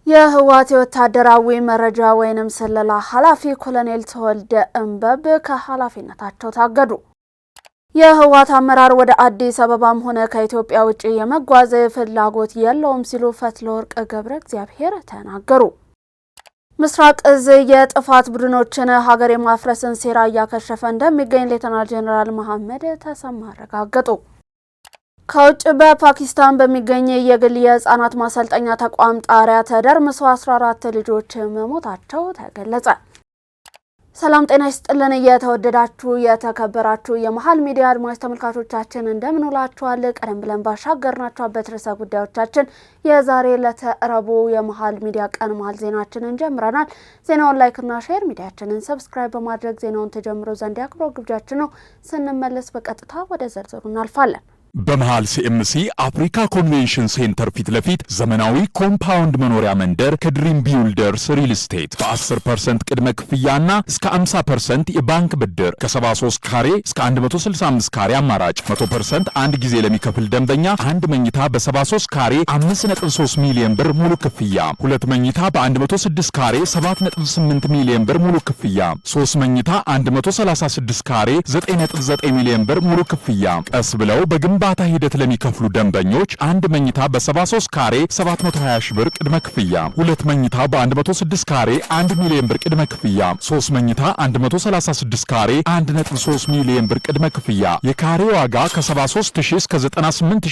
የህወሓት ወታደራዊ መረጃ ወይንም ስለላ ኃላፊ ኮሎኔል ተወልደ እንበብ ከኃላፊነታቸው ታገዱ። የህወሓት አመራር ወደ አዲስ አበባም ሆነ ከኢትዮጵያ ውጪ የመጓዝ ፍላጎት የለውም ሲሉ ፈትለወርቅ ገብረ እግዚአብሔር ተናገሩ። ምስራቅ እዝ የጥፋት ቡድኖችን ሀገር የማፍረስን ሴራ እያከሸፈ እንደሚገኝ ሌተናል ጄኔራል መሐመድ ተሰማ አረጋገጡ። ከውጭ በፓኪስታን በሚገኝ የግል የህፃናት ማሰልጠኛ ተቋም ጣሪያ ተደርምሶ 14 ልጆች መሞታቸው ተገለጸ። ሰላም ጤና ይስጥልን የተወደዳችሁ የተከበራችሁ የመሃል ሚዲያ አድማጭ ተመልካቾቻችን እንደምን ውላችኋል? ቀደም ብለን ባሻገርናችሁ በትርሰ ጉዳዮቻችን የዛሬ ለተረቡ የመሃል ሚዲያ ቀን መሃል ዜናችንን ጀምረናል። ዜናውን ላይክና ሼር ሚዲያችንን ሰብስክራይብ በማድረግ ዜናውን ተጀምሮ ዘንድ ያክብሮ ግብዣችን ነው። ስንመለስ በቀጥታ ወደ ዝርዝሩ እናልፋለን። በመሃል ሲኤምሲ አፍሪካ ኮንቬንሽን ሴንተር ፊት ለፊት ዘመናዊ ኮምፓውንድ መኖሪያ መንደር ከድሪም ቢልደርስ ሪል ስቴት በ10% ቅድመ ክፍያና እስከ 50% የባንክ ብድር ከ73 ካሬ እስከ 165 ካሬ አማራጭ 100% አንድ ጊዜ ለሚከፍል ደንበኛ አንድ መኝታ በ73 ካሬ 5.3 ሚሊዮን ብር ሙሉ ክፍያ፣ ሁለት መኝታ በ106 ካሬ 7.8 ሚሊዮን ብር ሙሉ ክፍያ፣ 3 መኝታ 136 ካሬ 9.9 ሚሊዮን ብር ሙሉ ክፍያ። ቀስ ብለው በግንባታ ሂደት ለሚከፍሉ ደንበኞች አንድ መኝታ በ73 ካሬ 720 ሺህ ብር ቅድመ ክፍያ፣ ሁለት መኝታ በ106 ካሬ 1 ሚሊዮን ብር ቅድመ ክፍያ፣ 3 መኝታ 136 ካሬ 1.3 ሚሊዮን ብር ቅድመ ክፍያ። የካሬ ዋጋ ከ73000 እስከ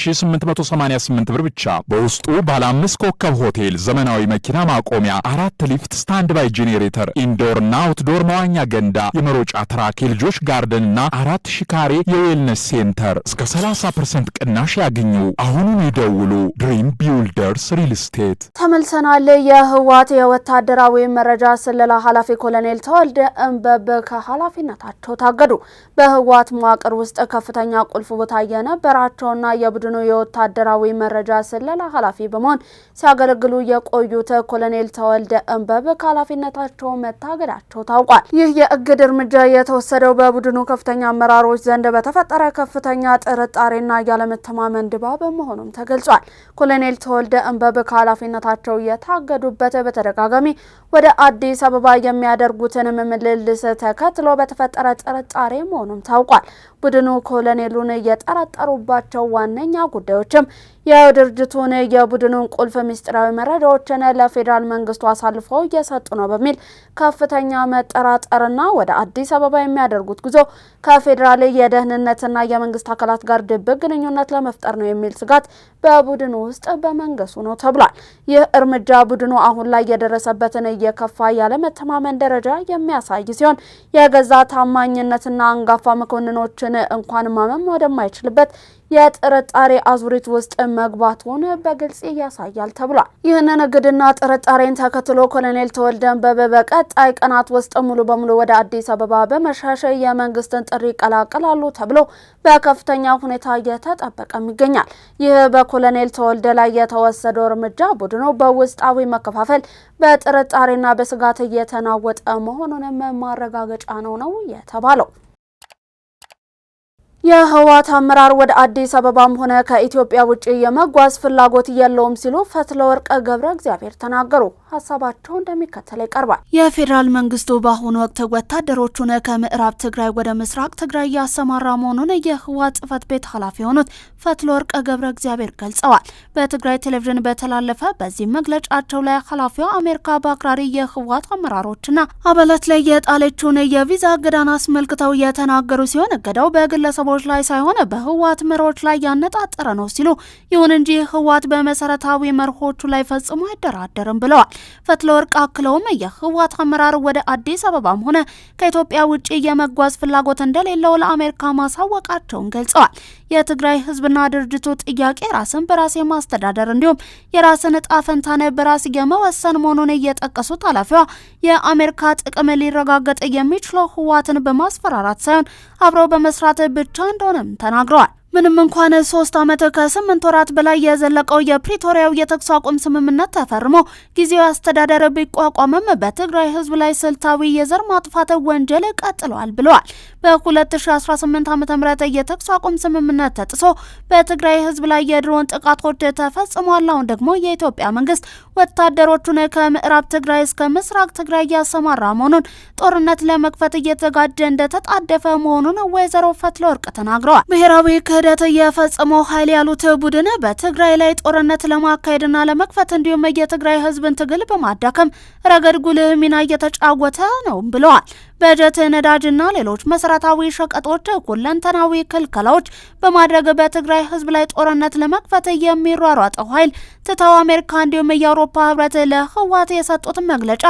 98888 ብር ብቻ። በውስጡ ባለ 5 ኮከብ ሆቴል፣ ዘመናዊ መኪና ማቆሚያ፣ 4 ሊፍት፣ ስታንድ ባይ ጄኔሬተር፣ ኢንዶር እና አውትዶር መዋኛ ገንዳ፣ የመሮጫ ትራክ፣ የልጆች ጋርደን እና 4000 ካሬ የዌልነስ ሴንተር እስከ 30% ቅናሽ ያገኙ። አሁኑን ይደውሉ። ድሪም ቢልደርስ ሪል ስቴት። ተመልሰናል። የህወሓት የወታደራዊ መረጃ ስለላ ኃላፊ ኮሎኔል ተወልደ እንበብ ከኃላፊነታቸው ታገዱ። በህወሓት መዋቅር ውስጥ ከፍተኛ ቁልፍ ቦታ የነበራቸውና የቡድኑ የወታደራዊ መረጃ ስለላ ኃላፊ በመሆን ሲያገለግሉ የቆዩት ኮሎኔል ተወልደ እንበብ ከኃላፊነታቸው መታገዳቸው ታውቋል። ይህ የእግድ እርምጃ የተወሰደው በቡድኑ ከፍተኛ አመራሮች ዘንድ በተፈጠረ ከፍተኛ ጥርጣሬና ያለመተማመን ድባብ መሆኑም ተገልጿል። ኮሎኔል ተወልደ እንበብ ከኃላፊነታቸው የታገዱበት በተደጋጋሚ ወደ አዲስ አበባ የሚያደርጉትን ምልልስ ተከትሎ በተፈጠረ ጥርጣሬ መሆኑም ታውቋል። ቡድኑ ኮሎኔሉን የጠረጠሩባቸው ዋነኛ ጉዳዮችም የድርጅቱን የቡድኑን ቁልፍ ምስጢራዊ መረጃዎችን ለፌዴራል መንግስቱ አሳልፈው እየሰጡ ነው በሚል ከፍተኛ መጠራጠርና ወደ አዲስ አበባ የሚያደርጉት ጉዞ ከፌዴራል የደህንነትና የመንግስት አካላት ጋር ድብቅ ግንኙነት ለመፍጠር ነው የሚል ስጋት በቡድኑ ውስጥ በመንገሱ ነው ተብሏል። ይህ እርምጃ ቡድኑ አሁን ላይ የደረሰበትን የከፋ ያለመተማመን ደረጃ የሚያሳይ ሲሆን የገዛ ታማኝነትና አንጋፋ መኮንኖችን እንኳን ማመን ወደማይችልበት የጥርጣሬ አዙሪት ውስጥ መግባቱን በግልጽ ያሳያል ተብሏል። ይህንን እግድና ጥርጣሬን ተከትሎ ኮሎኔል ተወልደ እንበብ በቀጣይ ቀናት ውስጥ ሙሉ በሙሉ ወደ አዲስ አበባ በመሻሽ የመንግስትን ጥሪ ይቀላቀላሉ ተብሎ በከፍተኛ ሁኔታ እየተጠበቀም ይገኛል። ይህ በኮሎኔል ተወልደ ላይ የተወሰደው እርምጃ ቡድኑ በውስጣዊ መከፋፈል በጥርጣሬና በስጋት እየተናወጠ መሆኑንም ማረጋገጫ ነው የተባለው። የህወሓት አመራር ወደ አዲስ አበባም ሆነ ከኢትዮጵያ ውጪ የመጓዝ ፍላጎት የለውም ሲሉ ፈትለወርቅ ገብረ እግዚአብሔር ተናገሩ። ሀሳባቸው እንደሚከተለው ይቀርባል። የፌዴራል መንግስቱ በአሁኑ ወቅት ወታደሮቹን ከምዕራብ ትግራይ ወደ ምስራቅ ትግራይ ያሰማራ መሆኑን የህወሓት ጽህፈት ቤት ኃላፊ የሆኑት ፈትለወርቅ ገብረ እግዚአብሔር ገልጸዋል። በትግራይ ቴሌቪዥን በተላለፈ በዚህ መግለጫቸው ላይ ኃላፊዋ አሜሪካ በአክራሪ የህወሓት አመራሮችና አባላት ላይ የጣለችውን የቪዛ እገዳን አስመልክተው የተናገሩ ሲሆን እገዳው በግለሰቦች ላይ ሳይሆን በህወሓት መርሆች ላይ ያነጣጠረ ነው ሲሉ፣ ይሁን እንጂ ህወሓት በመሰረታዊ መርሆቹ ላይ ፈጽሞ አይደራደርም ብለዋል። ፈትለወርቅ አክለውም የህወሓት አመራር ወደ አዲስ አበባም ሆነ ከኢትዮጵያ ውጪ የመጓዝ ፍላጎት እንደሌለው ለአሜሪካ ማሳወቃቸውን ገልጸዋል። የትግራይ ህዝብና ድርጅቱ ጥያቄ ራስን በራስ የማስተዳደር እንዲሁም የራስን ዕጣ ፈንታን በራስ የመወሰን መሆኑን እየጠቀሱት ኃላፊዋ የአሜሪካ ጥቅም ሊረጋገጥ የሚችለው ህወሓትን በማስፈራራት ሳይሆን አብረው በመስራት ብቻ እንደሆነም ተናግረዋል። ምንም እንኳን 3 ዓመት ከ8 ወራት በላይ የዘለቀው የፕሪቶሪያው የተኩስ አቁም ስምምነት ተፈርሞ ጊዜያዊ አስተዳደር ቢቋቋምም በትግራይ ህዝብ ላይ ስልታዊ የዘር ማጥፋት ወንጀል ቀጥሏል ብለዋል። በ2018 ዓ.ም የተኩስ አቁም ስምምነት ተጥሶ በትግራይ ህዝብ ላይ የድሮን ጥቃቶች ተፈጽሟል። አሁን ደግሞ የኢትዮጵያ መንግስት ወታደሮቹን ከምዕራብ ትግራይ እስከ ምስራቅ ትግራይ ያሰማራ መሆኑን፣ ጦርነት ለመክፈት እየተዘጋጀ እንደተጣደፈ መሆኑን ወይዘሮ ፈትለወርቅ ተናግረዋል። ብሔራዊ ክህደት የፈጸመው ኃይል ያሉት ቡድን በትግራይ ላይ ጦርነት ለማካሄድና ለመክፈት እንዲሁም የትግራይ ህዝብን ትግል በማዳከም ረገድ ጉልህ ሚና እየተጫወተ ነው ብለዋል። በጀት፣ ነዳጅና ሌሎች መሰረታዊ ሸቀጦች ሁለንተናዊ ክልከላዎች በማድረግ በትግራይ ህዝብ ላይ ጦርነት ለመክፈት የሚሯሯጠው ኃይል ትተው አሜሪካ እንዲሁም የአውሮፓ ህብረት ለህወሓት የሰጡት መግለጫ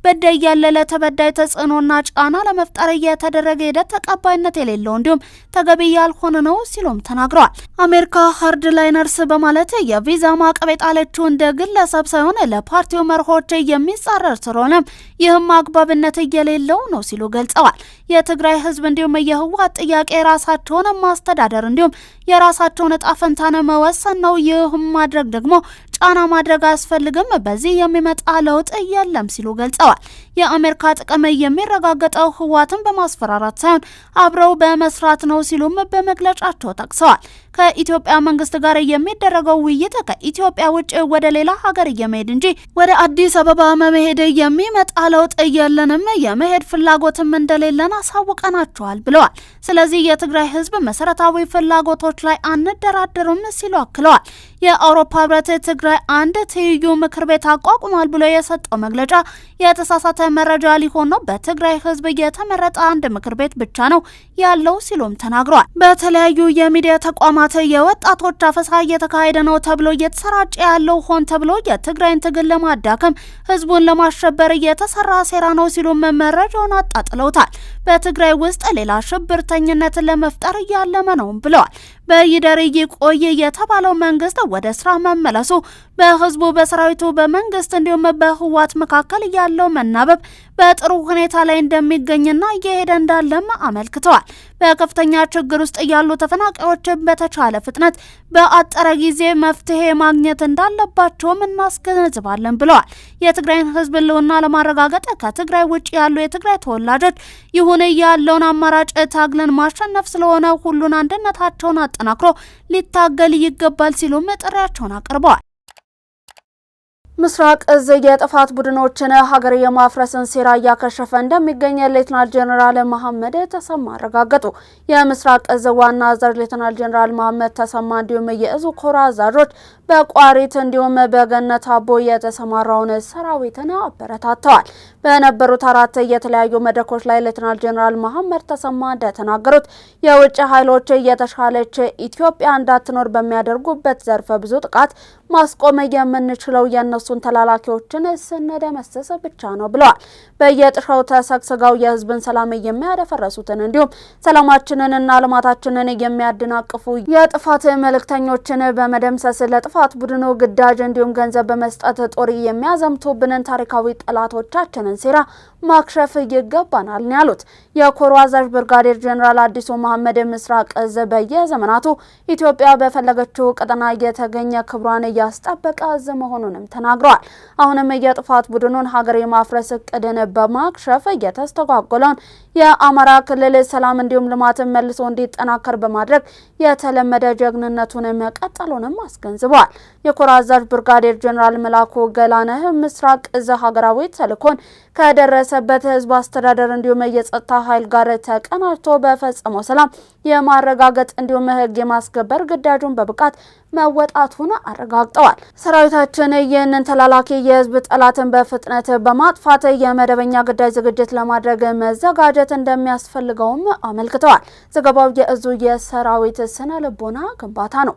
በዳይ ያለ ለተበዳይ ተጽዕኖና ጫና ለመፍጠር የተደረገ ሂደት ተቀባይነት የሌለው እንዲሁም ተገቢ ያልሆነ ነው ሲሉም ተናግረዋል። አሜሪካ ሃርድ ላይነርስ በማለት የቪዛ ማዕቀብ የጣለችው እንደ ግለሰብ ሳይሆን ለፓርቲው መርሆች የሚጻረር ስለሆነ ይህም አግባብነት የሌለው ነው ሲሉ ገልጸዋል። የትግራይ ህዝብ እንዲሁም የህወሓት ጥያቄ ራሳቸውን ማስተዳደር እንዲሁም የራሳቸውን ዕጣ ፈንታን መወሰን ነው። ይህም ማድረግ ደግሞ ጫና ማድረግ አያስፈልግም፣ በዚህ የሚመጣ ለውጥ የለም ሲሉ ገልጸዋል። የአሜሪካ ጥቅም የሚረጋገጠው ህወሓትን በማስፈራራት ሳይሆን አብረው በመስራት ነው ሲሉም በመግለጫቸው ጠቅሰዋል። ከኢትዮጵያ መንግስት ጋር የሚደረገው ውይይት ከኢትዮጵያ ውጭ ወደ ሌላ ሀገር የመሄድ እንጂ ወደ አዲስ አበባ መሄድ የሚመጣ ለውጥ የለንም፣ የመሄድ ፍላጎትም እንደሌለን አሳውቀናቸዋል ብለዋል። ስለዚህ የትግራይ ህዝብ መሰረታዊ ፍላጎቶች ላይ አንደራደሩም ሲሉ አክለዋል። የአውሮፓ ህብረት ትግራይ አንድ ትይዩ ምክር ቤት አቋቁሟል ብሎ የሰጠው መግለጫ የተሳሳተ መረጃ ሊሆን ነው። በትግራይ ህዝብ የተመረጠ አንድ ምክር ቤት ብቻ ነው ያለው ሲሉም ተናግረዋል። በተለያዩ የሚዲያ ተቋማት የወጣቶች አፈሳ እየተካሄደ ነው ተብሎ እየተሰራጨ ያለው ሆን ተብሎ የትግራይን ትግል ለማዳከም ህዝቡን ለማሸበር እየተሰራ ሴራ ነው ሲሉም መረጃውን አጣጥለውታል። በትግራይ ውስጥ ሌላ ሽብርተኝነትን ለመፍጠር እያለመ ነው ብለዋል። በይደር ይቆይ የተባለው መንግስት ወደ ስራ መመለሱ በህዝቡ፣ በሰራዊቱ፣ በመንግስት እንዲሁም በህወሓት መካከል ያለው መናበብ በጥሩ ሁኔታ ላይ እንደሚገኝና እየሄደ እንዳለም አመልክተዋል። በከፍተኛ ችግር ውስጥ ያሉ ተፈናቃዮች በተቻለ ፍጥነት በአጠረ ጊዜ መፍትሄ ማግኘት እንዳለባቸውም እናስገነዝባለን ብለዋል። የትግራይን ህዝብ ህልውና ለማረጋገጥ ከትግራይ ውጭ ያሉ የትግራይ ተወላጆች ይሁን ያለውን አማራጭ ታግለን ማሸነፍ ስለሆነ ሁሉን አንድነታቸውን አጠናክሮ ሊታገል ይገባል ሲሉም ጥሪያቸውን አቅርበዋል። ምስራቅ እዝ የጥፋት ቡድኖችን ሀገር የማፍረስን ሴራ እያከሸፈ እንደሚገኝ ሌተናል ጀነራል መሐመድ ተሰማ አረጋገጡ። የምስራቅ እዝ ዋና አዛዥ ሌተናል ጀነራል መሐመድ ተሰማ እንዲሁም የእዙ ኮር አዛዦች በቋሪት እንዲሁም በገነት አቦ የተሰማራውን ሰራዊትን አበረታተዋል። በነበሩት 4 የተለያዩ መድረኮች ላይ ሌተናል ጀነራል መሐመድ ተሰማ እንደተናገሩት የውጭ ኃይሎች የተሻለች ኢትዮጵያ እንዳትኖር በሚያደርጉበት ዘርፈ ብዙ ጥቃት ማስቆም የምንችለው የነሱን ተላላኪዎችን ስንደመስስ ብቻ ነው ብለዋል። በየጥሻው ተሰግስገው የህዝብን ሰላም የሚያደፈርሱትን እንዲሁም ሰላማችንንና ልማታችንን የሚያደናቅፉ የጥፋት መልእክተኞችን በመደምሰስ ለጥፋት ቡድኑ ግዳጅ እንዲሁም ገንዘብ በመስጠት ጦር የሚያዘምቱብንን ታሪካዊ ጠላቶቻችንን ሴራ ማክሸፍ ይገባናል ነው ያሉት። የኮር አዛዥ ብርጋዴር ጀነራል አዲሱ መሐመድ ምስራቅ እዝ በየዘመናቱ ኢትዮጵያ በፈለገችው ቀጠና የተገኘ ክብሯን ያስጠበቀ እዝ መሆኑንም ተናግረዋል። አሁንም የጥፋት ቡድኑን ሀገር የማፍረስ እቅድን በማክሸፍ የተስተጓጎለውን የአማራ ክልል ሰላም እንዲሁም ልማትን መልሶ እንዲጠናከር በማድረግ የተለመደ ጀግንነቱን መቀጠሉንም አስገንዝበዋል። የኮር አዛዥ ብርጋዴር ጀነራል መላኩ ገላነህ ምስራቅ እዝ ሀገራዊ ተልዕኮን ከደረሰበት ህዝብ አስተዳደር እንዲሁም የጸጥታ ኃይል ጋር ተቀናጅቶ በፈጸመው ሰላም የማረጋገጥ እንዲሁም ህግ የማስከበር ግዳጁን በብቃት መወጣቱን አረጋግጠዋል። ሰራዊታችን ይህንን ተላላኪ የህዝብ ጠላትን በፍጥነት በማጥፋት የመደበኛ ግዳጅ ዝግጅት ለማድረግ መዘጋጀት እንደሚያስፈልገውም አመልክተዋል። ዘገባው የእዙ የሰራዊት ስነ ልቦና ግንባታ ነው።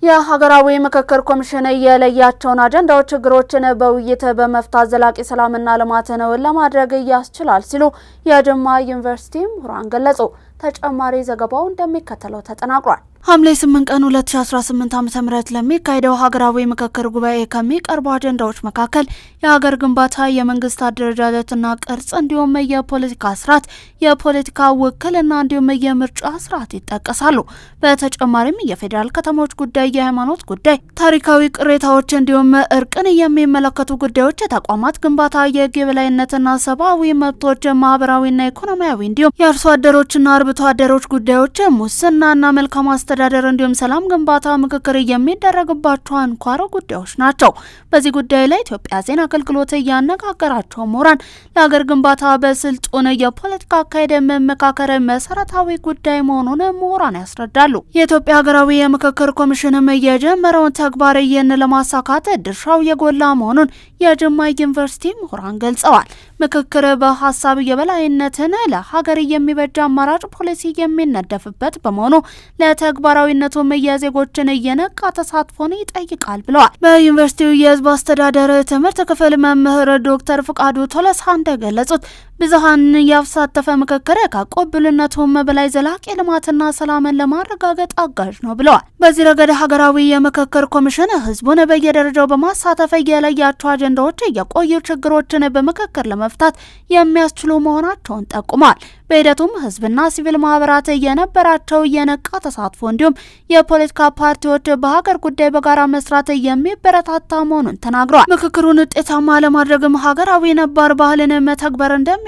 የሀገራዊ ምክክር ኮሚሽን የለያቸውን አጀንዳዎች ችግሮችን በውይይት በመፍታት ዘላቂ ሰላምና ልማትን ለማድረግ ያስችላል ሲሉ የጅማ ዩኒቨርሲቲ ምሁራን ገለጹ። ተጨማሪ ዘገባው እንደሚከተለው ተጠናቅሯል። ሐምሌ 8 ቀን 2018 ዓ.ም ለሚካሄደው ሀገራዊ ምክክር ጉባኤ ከሚቀርቡ አጀንዳዎች መካከል የሀገር ግንባታ፣ የመንግስት አደረጃጀትና ቅርጽ እንዲሁም የፖለቲካ ስርዓት፣ የፖለቲካ ውክልና እንዲሁም የምርጫ ስርዓት ይጠቀሳሉ። በተጨማሪም የፌዴራል ከተሞች ጉዳይ፣ የሃይማኖት ጉዳይ፣ ታሪካዊ ቅሬታዎች እንዲሁም እርቅን የሚመለከቱ ጉዳዮች፣ የተቋማት ግንባታ፣ የህግ የበላይነትና ሰብአዊ መብቶች፣ ማህበራዊና ኢኮኖሚያዊ እንዲሁም የአርሶ አደሮችና አርብቶ አደሮች ጉዳዮች፣ ሙስናና መልካም አስተዳደር እንዲሁም ሰላም ግንባታ ምክክር የሚደረግባቸው አንኳር ጉዳዮች ናቸው። በዚህ ጉዳይ ላይ ኢትዮጵያ ዜና አገልግሎት ያነጋገራቸው ምሁራን ለሀገር ግንባታ በስልጡን የፖለቲካ አካሄድ መመካከር መሰረታዊ ጉዳይ መሆኑን ምሁራን ያስረዳሉ። የኢትዮጵያ ሀገራዊ የምክክር ኮሚሽንም የጀመረውን ተግባር ይህን ለማሳካት ድርሻው የጎላ መሆኑን የጅማ ዩኒቨርሲቲ ምሁራን ገልጸዋል። ምክክር በሀሳብ የበላይነትን ለሀገር የሚበጅ አማራጭ ፖሊሲ የሚነደፍበት በመሆኑ ለተግባራዊነቱም የዜጎችን የነቃ ተሳትፎን ይጠይቃል ብለዋል። በዩኒቨርሲቲው የህዝብ አስተዳደር ትምህርት ክፍል መምህር ዶክተር ፍቃዱ ቶለሳ እንደገለጹት ብዝሃን ያሳተፈ ምክክር ከቅቡልነቱም በላይ ዘላቂ ልማትና ሰላምን ለማረጋገጥ አጋዥ ነው ብለዋል። በዚህ ረገድ ሀገራዊ የምክክር ኮሚሽን ህዝቡን በየደረጃው በማሳተፍ የለያቸው አጀንዳዎች የቆዩ ችግሮችን በምክክር ለመፍታት የሚያስችሉ መሆናቸውን ጠቁመዋል። በሂደቱም ህዝብና ሲቪል ማህበራት የነበራቸው የነቃ ተሳትፎ እንዲሁም የፖለቲካ ፓርቲዎች በሀገር ጉዳይ በጋራ መስራት የሚበረታታ መሆኑን ተናግረዋል። ምክክሩን ውጤታማ ለማድረግም ሀገራዊ ነባር ባህልን መተግበር እንደሚገባ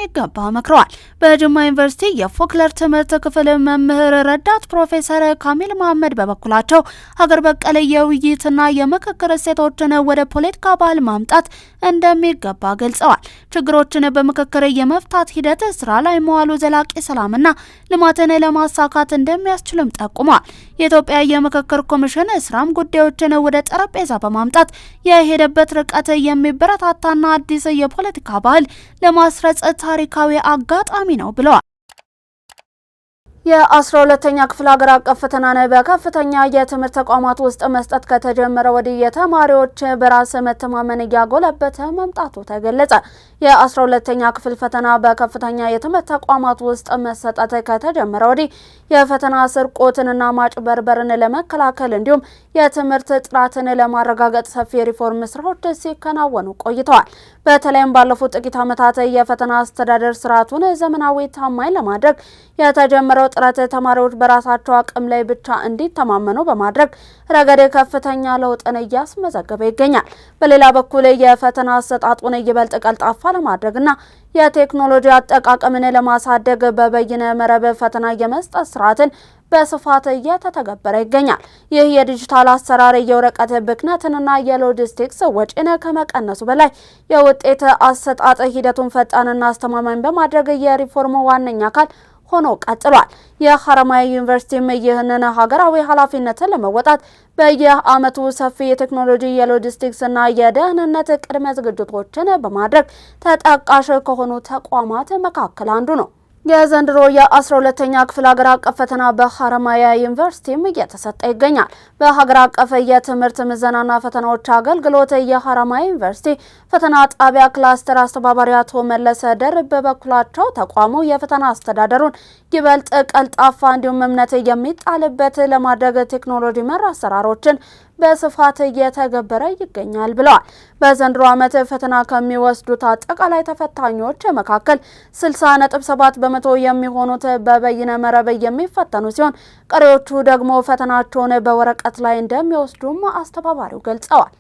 መክረዋል። በጅማ ዩኒቨርሲቲ የፎክለር ትምህርት ክፍል መምህር ረዳት ፕሮፌሰር ካሚል መሐመድ በበኩላቸው ሀገር በቀል የውይይትና የምክክር እሴቶችን ወደ ፖለቲካ ባህል ማምጣት እንደሚገባ ገልጸዋል። ችግሮችን በምክክር የመፍታት ሂደት ስራ ላይ መዋሉ ዘላቂ ሰላምና ልማትን ለማሳካት እንደሚያስችልም ጠቁመዋል። የኢትዮጵያ የምክክር ኮሚሽን ስራም ጉዳዮችን ወደ ጠረጴዛ በማምጣት የሄደበት ርቀት የሚበረታታና አዲስ የፖለቲካ ባህል ለማስረጽ ታሪካዊ አጋጣሚ ነው ብለዋል። የ12ኛ ክፍል ሀገር አቀፍ ፈተናን በከፍተኛ የትምህርት ተቋማት ውስጥ መስጠት ከተጀመረ ወዲህ የተማሪዎች በራስ መተማመን እያጎለበተ መምጣቱ ተገለጸ። የ12ኛ ክፍል ፈተና በከፍተኛ የትምህርት ተቋማት ውስጥ መሰጠት ከተጀመረ ወዲህ የፈተና ስርቆትንና ማጭበርበርን ለመከላከል እንዲሁም የትምህርት ጥራትን ለማረጋገጥ ሰፊ ሪፎርም ስራዎች ሲከናወኑ ቆይተዋል። በተለይም ባለፉት ጥቂት ዓመታት የፈተና አስተዳደር ስርዓቱን ዘመናዊ፣ ታማኝ ለማድረግ የተጀመረው ጥረት ተማሪዎች በራሳቸው አቅም ላይ ብቻ እንዲተማመኑ በማድረግ ረገድ ከፍተኛ ለውጥን እያስመዘገበ ይገኛል። በሌላ በኩል የፈተና አሰጣጡን ይበልጥ ቀልጣፋ ለማድረግና የቴክኖሎጂ አጠቃቀምን ለማሳደግ በበይነ መረብ ፈተና የመስጠት ስርዓትን በስፋት እየተተገበረ ይገኛል። ይህ የዲጂታል አሰራር የወረቀት ብክነትንና የሎጂስቲክስ ወጪን ከመቀነሱ በላይ የውጤት አሰጣጥ ሂደቱን ፈጣንና አስተማማኝ በማድረግ የሪፎርሙ ዋነኛ አካል ሆኖ ቀጥሏል። የሐረማያ ዩኒቨርሲቲም ይህንን ሀገራዊ ኃላፊነትን ለመወጣት በየዓመቱ ሰፊ የቴክኖሎጂ የሎጂስቲክስና የደህንነት ቅድመ ዝግጅቶችን በማድረግ ተጠቃሽ ከሆኑ ተቋማት መካከል አንዱ ነው። የዘንድሮ የ12ኛ ክፍል ሀገር አቀፍ ፈተና በሐረማያ ዩኒቨርሲቲም እየተሰጠ ይገኛል። በሀገር አቀፍ የትምህርት ምዘናና ፈተናዎች አገልግሎት የሐረማያ ዩኒቨርሲቲ ፈተና ጣቢያ ክላስተር አስተባባሪ አቶ መለሰ ደርብ በበኩላቸው ተቋሙ የፈተና አስተዳደሩን ይበልጥ ቀልጣፋ እንዲሁም እምነት የሚጣልበት ለማድረግ ቴክኖሎጂ መር አሰራሮችን በስፋት እየተገበረ ይገኛል ብለዋል። በዘንድሮ ዓመት ፈተና ከሚወስዱት አጠቃላይ ተፈታኞች መካከል 60.7 በመቶ የሚሆኑት በበይነ መረብ የሚፈተኑ ሲሆን ቀሪዎቹ ደግሞ ፈተናቸውን በወረቀት ላይ እንደሚወስዱም አስተባባሪው ገልጸዋል።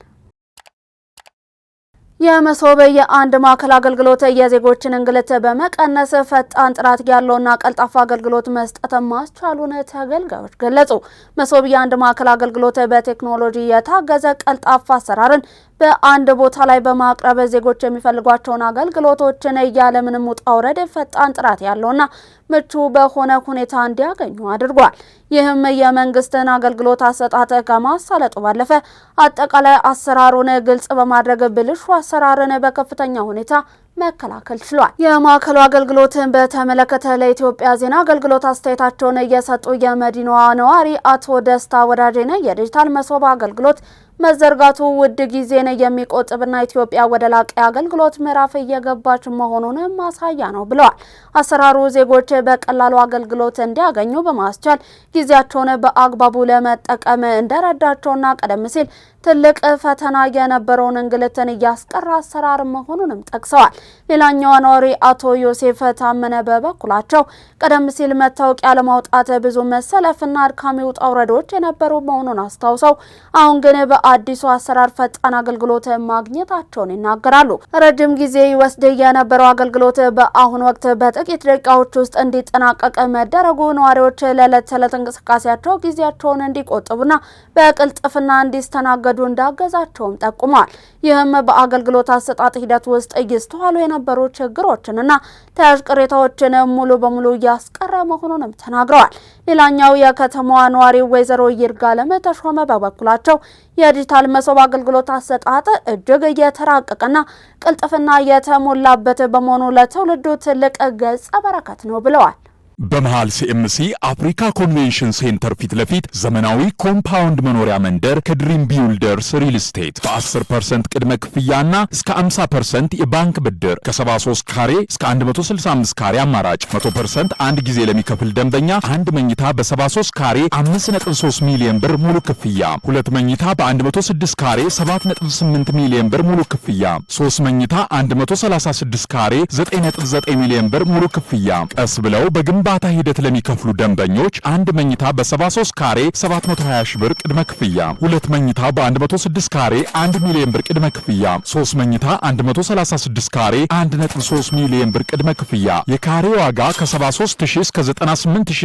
የመሶብ የአንድ ማዕከል አገልግሎት የዜጎችን እንግልት በመቀነስ ፈጣን ጥራት ያለውና ቀልጣፋ አገልግሎት መስጠት ማስቻሉን ተገልጋዮች ገለጹ። መሶብ የአንድ ማዕከል አገልግሎት በቴክኖሎጂ የታገዘ ቀልጣፋ አሰራርን በአንድ ቦታ ላይ በማቅረብ ዜጎች የሚፈልጓቸውን አገልግሎቶችን ያለምንም ውጣ ውረድ ፈጣን ጥራት ያለውና ምቹ በሆነ ሁኔታ እንዲያገኙ አድርጓል። ይህም የመንግስትን አገልግሎት አሰጣጥ ከማሳለጡ ባለፈ አጠቃላይ አሰራሩን ግልጽ በማድረግ ብልሹ አሰራርን በከፍተኛ ሁኔታ መከላከል ችሏል። የማዕከሉ አገልግሎትን በተመለከተ ለኢትዮጵያ ዜና አገልግሎት አስተያየታቸውን እየሰጡ የመዲናዋ ነዋሪ አቶ ደስታ ወዳጄነ የዲጂታል መሶብ አገልግሎት መዘርጋቱ ውድ ጊዜን የሚቆጥብና ኢትዮጵያ ወደ ላቀ አገልግሎት ምዕራፍ እየገባች መሆኑን ማሳያ ነው ብለዋል። አሰራሩ ዜጎች በቀላሉ አገልግሎት እንዲያገኙ በማስቻል ጊዜያቸውን በአግባቡ ለመጠቀም እንደረዳቸውና ቀደም ሲል ትልቅ ፈተና የነበረውን እንግልትን እያስቀረ አሰራር መሆኑንም ጠቅሰዋል። ሌላኛው ነዋሪ አቶ ዮሴፍ ታመነ በበኩላቸው ቀደም ሲል መታወቂያ ለማውጣት ብዙ መሰለፍና አድካሚ ውጣ ውረዶች የነበሩ መሆኑን አስታውሰው አሁን ግን በአዲሱ አሰራር ፈጣን አገልግሎት ማግኘታቸውን ይናገራሉ። ረጅም ጊዜ ይወስድ የነበረው አገልግሎት በአሁኑ ወቅት በጥቂት ደቂቃዎች ውስጥ እንዲጠናቀቅ መደረጉ ነዋሪዎች ለዕለት ተዕለት እንቅስቃሴያቸው ጊዜያቸውን እንዲቆጥቡና በቅልጥፍና እንዲስተናገዱ እንዳገዛቸውም ጠቁመዋል። ይህም በአገልግሎት አሰጣጥ ሂደት ውስጥ እየስተዋሉ የነበሩ ችግሮችንና ተያያዥ ቅሬታዎችን ሙሉ በሙሉ እያስቀረ መሆኑንም ተናግረዋል። ሌላኛው የከተማዋ ነዋሪ ወይዘሮ ይርጋለም ተሾመ በበኩላቸው የዲጂታል መሶብ አገልግሎት አሰጣጥ እጅግ የተራቀቀና ቅልጥፍና የተሞላበት በመሆኑ ለትውልዱ ትልቅ ገጸ በረከት ነው ብለዋል። በመሃል ሲኤምሲ አፍሪካ ኮንቬንሽን ሴንተር ፊት ለፊት ዘመናዊ ኮምፓውንድ መኖሪያ መንደር ከድሪም ቢውልደርስ ሪል ስቴት በ10% ቅድመ ክፍያና እስከ 50% የባንክ ብድር ከ73 ካሬ እስከ 165 ካሬ አማራጭ 100% አንድ ጊዜ ለሚከፍል ደንበኛ አንድ መኝታ በ73 ካሬ 5.3 ሚሊዮን ብር ሙሉ ክፍያ፣ ሁለት መኝታ በ106 ካሬ 7.8 ሚሊዮን ብር ሙሉ ክፍያ፣ 3 መኝታ 136 ካሬ 9.9 ሚሊዮን ብር ሙሉ ክፍያ። ቀስ ብለው በግንባታ ሂደት ለሚከፍሉ ደንበኞች አንድ መኝታ በ73 ካሬ 720 ሺህ ብር ቅድመ ክፍያ፣ ሁለት መኝታ በ106 ካሬ 1 ሚሊዮን ብር ቅድመ ክፍያ፣ 3 መኝታ 136 ካሬ 1.3 ሚሊዮን ብር ቅድመ ክፍያ። የካሬ ዋጋ ከ73000 እስከ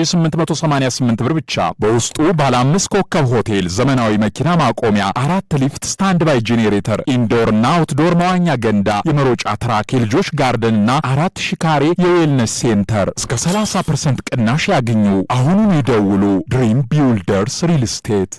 98888 ብር ብቻ። በውስጡ ባለ 5 ኮከብ ሆቴል፣ ዘመናዊ መኪና ማቆሚያ፣ 4 ሊፍት፣ ስታንድ ባይ ጄኔሬተር፣ ኢንዶርና አውትዶር መዋኛ ገንዳ፣ የመሮጫ ትራክ፣ የልጆች ጋርደንና 4000 ካሬ የዌልነስ ሴንተር እስከ 30% ቅናሽ ያገኙ። አሁኑን ይደውሉ። ድሪም ቢውልደርስ ሪል ስቴት።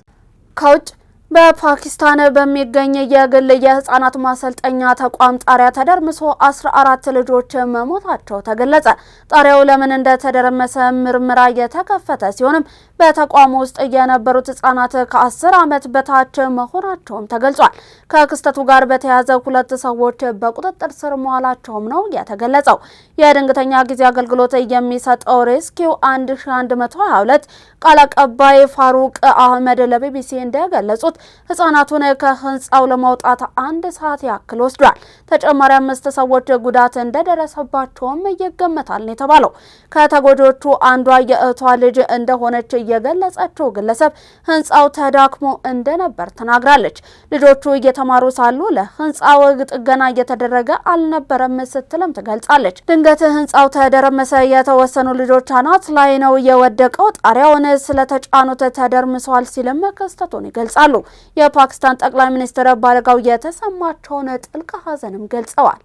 ከውጭ በፓኪስታን በሚገኝ የግል የህፃናት ማሰልጠኛ ተቋም ጣሪያ ተደርምሶ 14 ልጆች መሞታቸው ተገለጸ። ጣሪያው ለምን እንደተደረመሰ ምርመራ የተከፈተ ሲሆንም በተቋሙ ውስጥ የነበሩት ህፃናት ከ10 ዓመት በታች መሆናቸውም ተገልጿል። ከክስተቱ ጋር በተያያዘ 2 ሰዎች በቁጥጥር ስር መዋላቸውም ነው የተገለጸው። የድንገተኛ ጊዜ አገልግሎት የሚሰጠው ሬስኪው 1122 ቃል አቀባይ ፋሩቅ አህመድ ለቢቢሲ እንደገለጹት ህፃናቱን ከህንፃው ለማውጣት 1 ሰዓት ያክል ወስዷል። ተጨማሪ 5 ሰዎች ጉዳት እንደደረሰባቸውም ይገመታል የተባለው። ከተጎጆቹ አንዷ የእህቷ ልጅ እንደሆነች የገለጸችው ግለሰብ ህንፃው ተዳክሞ እንደነበር ተናግራለች። ልጆቹ እየተማሩ ሳሉ ለህንፃው ጥገና እየተደረገ አልነበረም ስትልም ትገልጻለች። ድንገት ህንፃው ተደረመሰ። የተወሰኑ ልጆች አናት ላይ ነው የወደቀው። ጣሪያውን ስለተጫኑት ተደርምሷል ሲልም ክስተቱን ይገልጻሉ። የፓኪስታን ጠቅላይ ሚኒስትር በአደጋው የተሰማቸውን ጥልቅ ሐዘንም ገልጸዋል።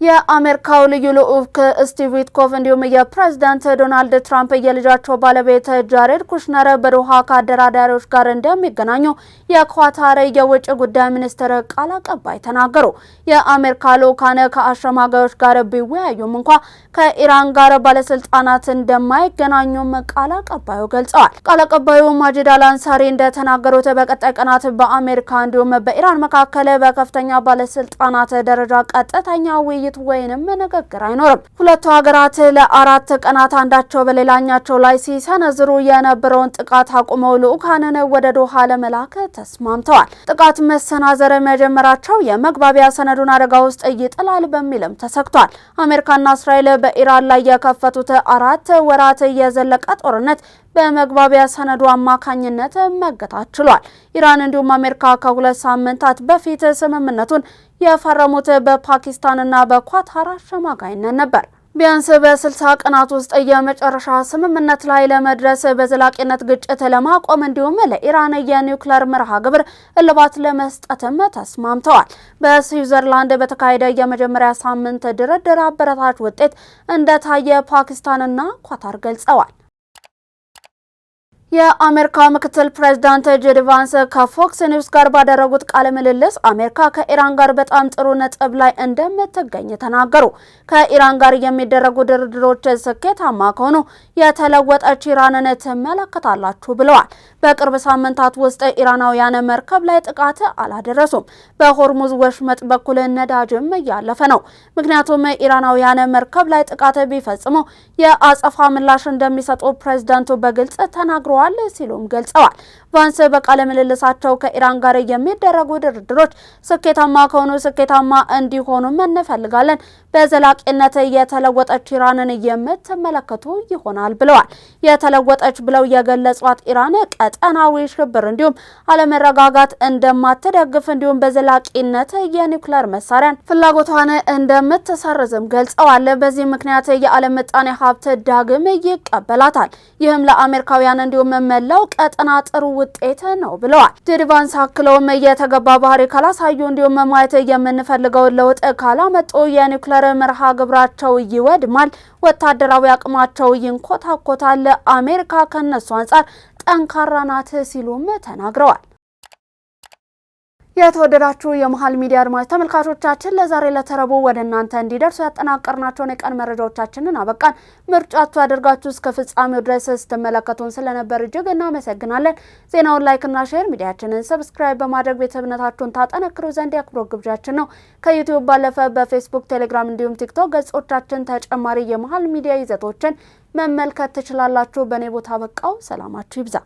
የአሜሪካው ልዩ ልዑክ ስቲቭ ዊትኮፍ እንዲሁም የፕሬዝዳንት ዶናልድ ትራምፕ የልጃቸው ባለቤት ጃሬድ ኩሽነር በዶሃ ከአደራዳሪዎች ጋር እንደሚገናኙ የኳታር የውጭ ጉዳይ ሚኒስትር ቃል አቀባይ ተናገሩ። የአሜሪካ ልዑካን ከአሸማጋዮች ጋር ቢወያዩም እንኳ ከኢራን ጋር ባለስልጣናት እንደማይገናኙም ቃል አቀባዩ ገልጸዋል። ቃል አቀባዩ ማጂድ አልአንሳሪ እንደተናገሩት በቀጣይ ቀናት በአሜሪካ እንዲሁም በኢራን መካከል በከፍተኛ ባለስልጣናት ደረጃ ቀጥተኛ ውይይት ወይንም ንግግር አይኖርም። ሁለቱ ሀገራት ለ4 ቀናት አንዳቸው በሌላኛቸው ላይ ሲሰነዝሩ የነበረውን ጥቃት አቁመው ልዑካንን ወደ ዶሃ ለመላክ ተስማምተዋል። ጥቃት መሰናዘር መጀመራቸው የመግባቢያ ሰነዱን አደጋ ውስጥ ይጥላል በሚልም ተሰግቷል። አሜሪካና እስራኤል በኢራን ላይ የከፈቱት 4 ወራት የዘለቀ ጦርነት በመግባቢያ ሰነዱ አማካኝነት መገታት ችሏል። ኢራን እንዲሁም አሜሪካ ከ2 ሳምንታት በፊት ስምምነቱን የፈረሙት በፓኪስታንና በኳታር አሸማጋይነት ነበር። ቢያንስ በ60 ቀናት ውስጥ የመጨረሻ ስምምነት ላይ ለመድረስ በዘላቂነት ግጭት ለማቆም እንዲሁም ለኢራን የኒውክሌር መርሃ ግብር እልባት ለመስጠትም ተስማምተዋል። በስዊዘርላንድ በተካሄደ የመጀመሪያ ሳምንት ድርድር አበረታች ውጤት እንደታየ ፓኪስታንና ኳታር ገልጸዋል። የአሜሪካ ምክትል ፕሬዝዳንት ጄዲ ቫንስ ከፎክስ ኒውስ ጋር ባደረጉት ቃለ ምልልስ አሜሪካ ከኢራን ጋር በጣም ጥሩ ነጥብ ላይ እንደምትገኝ ተናገሩ። ከኢራን ጋር የሚደረጉ ድርድሮች ስኬታማ ከሆኑ የተለወጠች ኢራንን ትመለከታላችሁ ብለዋል። በቅርብ ሳምንታት ውስጥ ኢራናውያን መርከብ ላይ ጥቃት አላደረሱም። በሆርሙዝ ወሽመጥ በኩል ነዳጅም እያለፈ ነው። ምክንያቱም ኢራናውያን መርከብ ላይ ጥቃት ቢፈጽሙ የአጸፋ ምላሽ እንደሚሰጡ ፕሬዝዳንቱ በግልጽ ተናግረዋል ሲሉም ገልጸዋል። ቫንስ በቃለ ምልልሳቸው ከኢራን ጋር የሚደረጉ ድርድሮች ስኬታማ ከሆኑ ስኬታማ እንዲሆኑ እንፈልጋለን፣ በዘላቂነት የተለወጠች ኢራንን የምትመለከቱ ይሆናል ብለዋል። የተለወጠች ብለው የገለጿት ኢራን ቀጠናዊ ሽብር እንዲሁም አለመረጋጋት እንደማትደግፍ እንዲሁም በዘላቂነት የኒውክሌር መሳሪያን ፍላጎቷን እንደምትሰርዝም ገልጸዋል። በዚህ ምክንያት የዓለም ምጣኔ ሀብት ዳግም ይቀበላታል። ይህም ለአሜሪካውያን እንዲሁም መላው ቀጠና ጥሩ ውጤት ነው ብለዋል። ጄዲ ቫንስ አክለውም የተገባ ባህሪ ካላሳዩ እንዲሁም ማየት የምንፈልገው ለውጥ ካላመጡ የኒውክሌር መርሃ ግብራቸው ይወድማል፣ ወታደራዊ አቅማቸው ይንኮታኮታል፣ አሜሪካ ከነሱ አንጻር ጠንካራ ናት ሲሉም ተናግረዋል። የተወደዳችሁ የመሃል ሚዲያ አድማጭ ተመልካቾቻችን ለዛሬ ለተረቡ ወደ እናንተ እንዲደርሱ ያጠናቀርናቸውን የቀን መረጃዎቻችንን አበቃን። ምርጫችሁ አድርጋችሁ እስከ ፍጻሜው ድረስ ስትመለከቱን ስለነበር እጅግ እናመሰግናለን። ዜናውን ላይክና ሼር፣ ሚዲያችንን ሰብስክራይብ በማድረግ ቤተሰብነታችሁን ታጠነክሩ ዘንድ የአክብሮት ግብዣችን ነው። ከዩቲዩብ ባለፈ በፌስቡክ፣ ቴሌግራም እንዲሁም ቲክቶክ ገጾቻችን ተጨማሪ የመሃል ሚዲያ ይዘቶችን መመልከት ትችላላችሁ። በእኔ ቦታ በቃው። ሰላማችሁ ይብዛ።